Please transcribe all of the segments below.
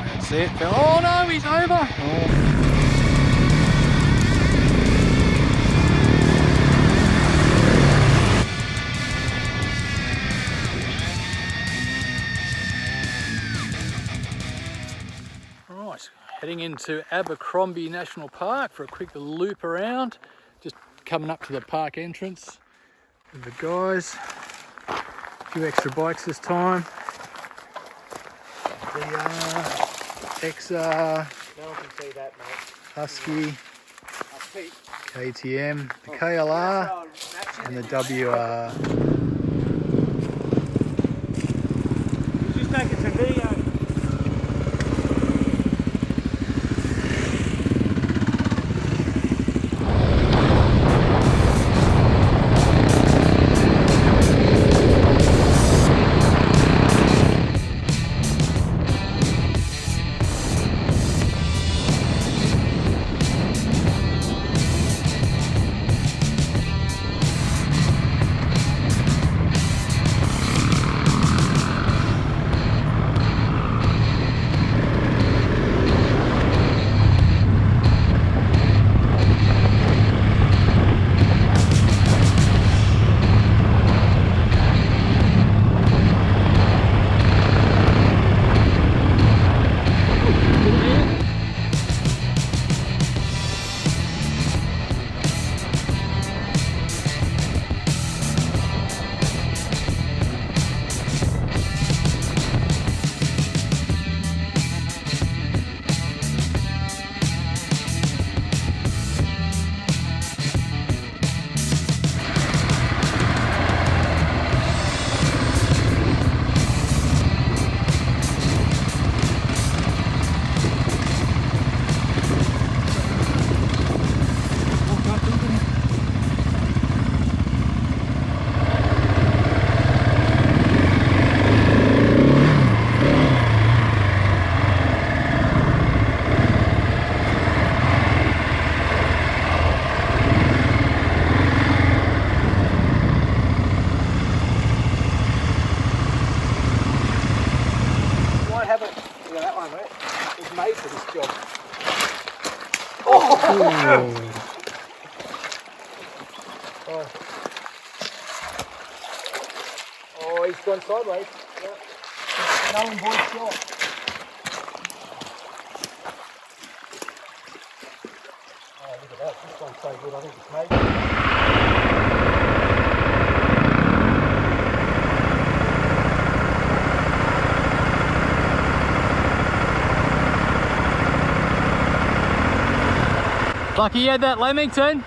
That's it. Oh no, he's over. Oh. Right, heading into Abercrombie National Park for a quick loop around. Just coming up to the park entrance with the guys. A few extra bikes this time. The XR, No one can see that, mate. Husky, KTM, the KLR and the WR. Just taking some video. Made for this job. Oh! Oh, he's gone sideways. Yeah. No one boy shot. Oh, look at that. This one's so good. I think it's made. Lucky you had that Lamington.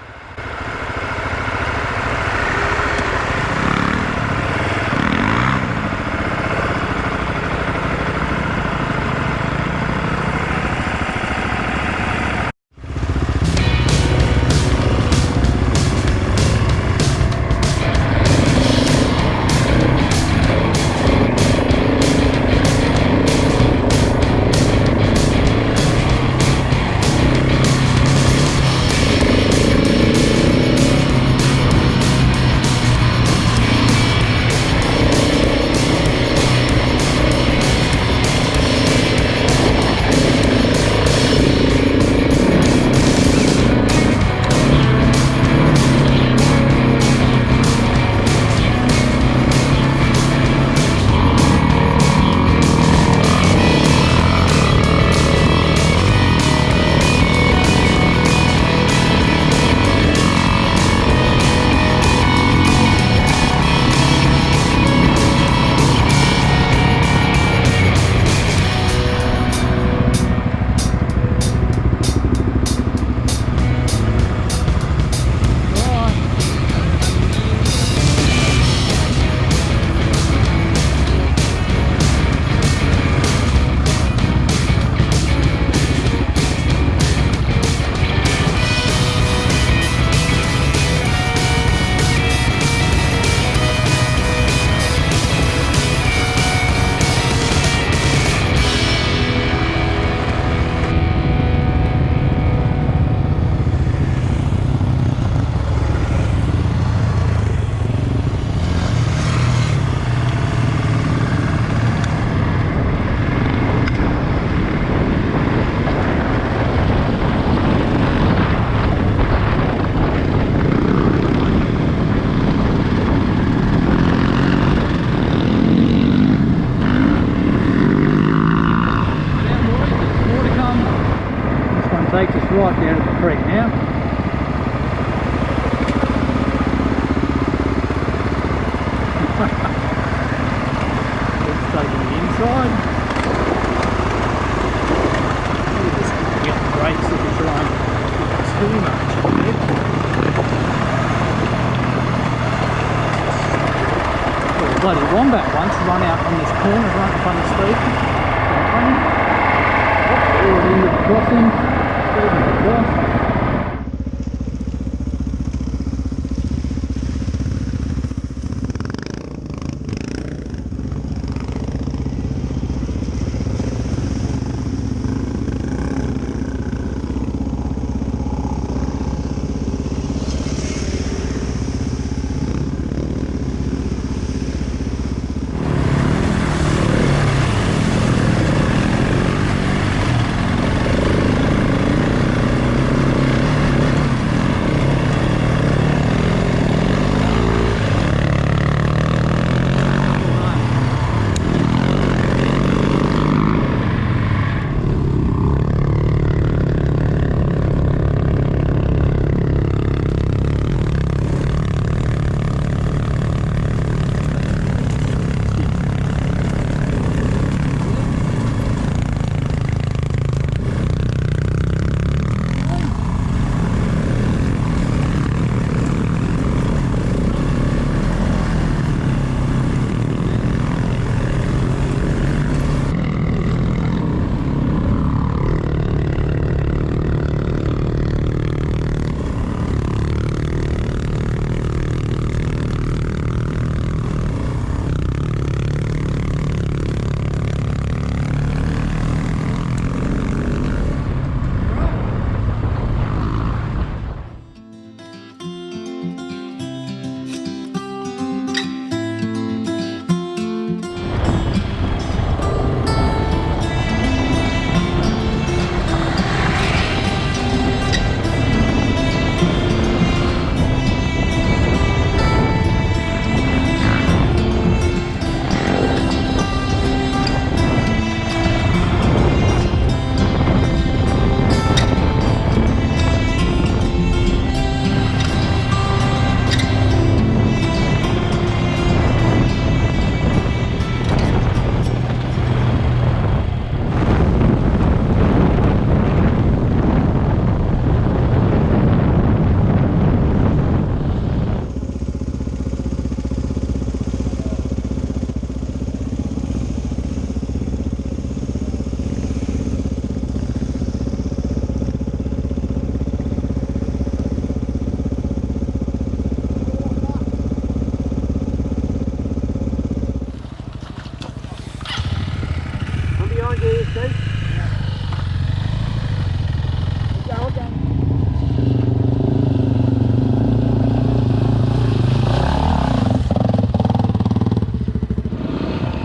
right down at the creek now. Let's take it to the inside. We're just picking up the brakes if we try and get too much ahead. Well, the bloody wombat once run out on this corner right in front of Stephen. Into the crossing, Stephen's across.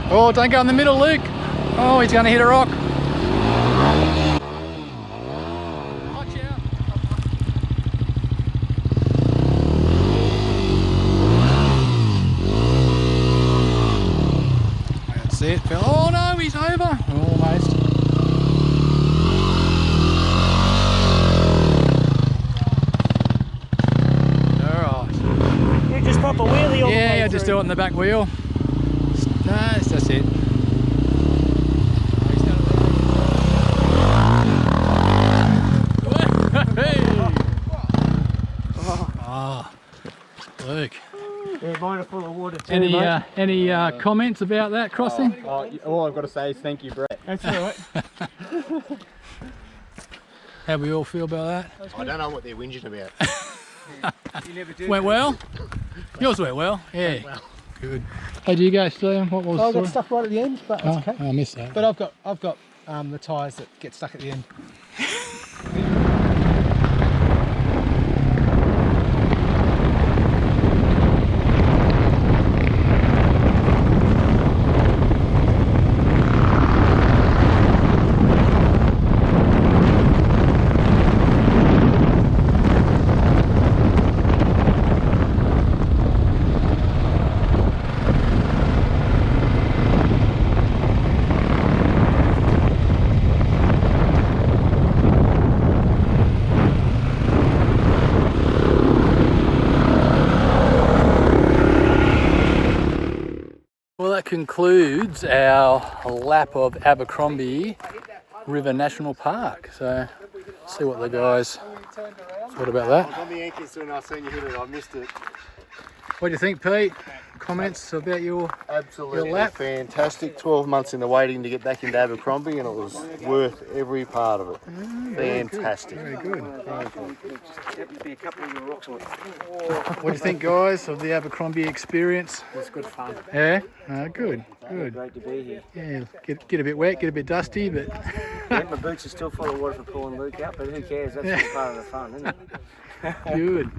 Oh, don't go in the middle, Luke. Oh, he's going to hit a rock. Watch out. That's it, Phil. Oh no, he's over. Almost. Alright. You just pop a wheelie all the way Yeah, through. just do it on the back wheel. No, it's just it. Oh, Luke. Yeah, mine are full of water too, Any mate. comments about that crossing? All I've got to say is thank you, Brett. That's all right. How we all feel about that? I don't know what they're whinging about. You never do. Went well? Yours went well? Yeah. well. Good. Hey, do you go, Steve? What was I the got stuck right at the end, but that's okay. I missed that. But I've got the tyres that get stuck at the end. concludes our lap of Abercrombie River National Park. So, see what the guys thought about that. I got the Yankees soon. I seen you hit it. I missed it. What do you think, Pete? Comments about your Absolutely lap? fantastic. 12 months in the waiting to get back into Abercrombie, and it was worth every part of it. Fantastic. Very good. Happened to be a couple of the rocks on it. What do you think, guys, of the Abercrombie experience? It was good fun. Yeah? Good. Great to be here. Yeah, get a bit wet, get a bit dusty, but Yeah, my boots are still full of water for pulling Luke out, but who cares? That's all part of the fun, isn't it? good.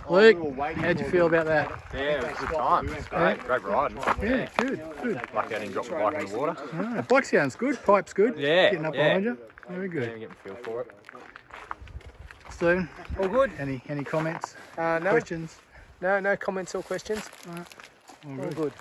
Luke, how'd you feel about that? Yeah, it was a good time. It's great, great ride. Yeah, good. Lucky I didn't drop the bike in the water. Ah, bike sounds good, pipe's good. Yeah, Getting up yeah. behind you. Very Yeah, good. get a feel for it. Stephen, All good. any comments, No, questions? no comments or questions. All All good. good.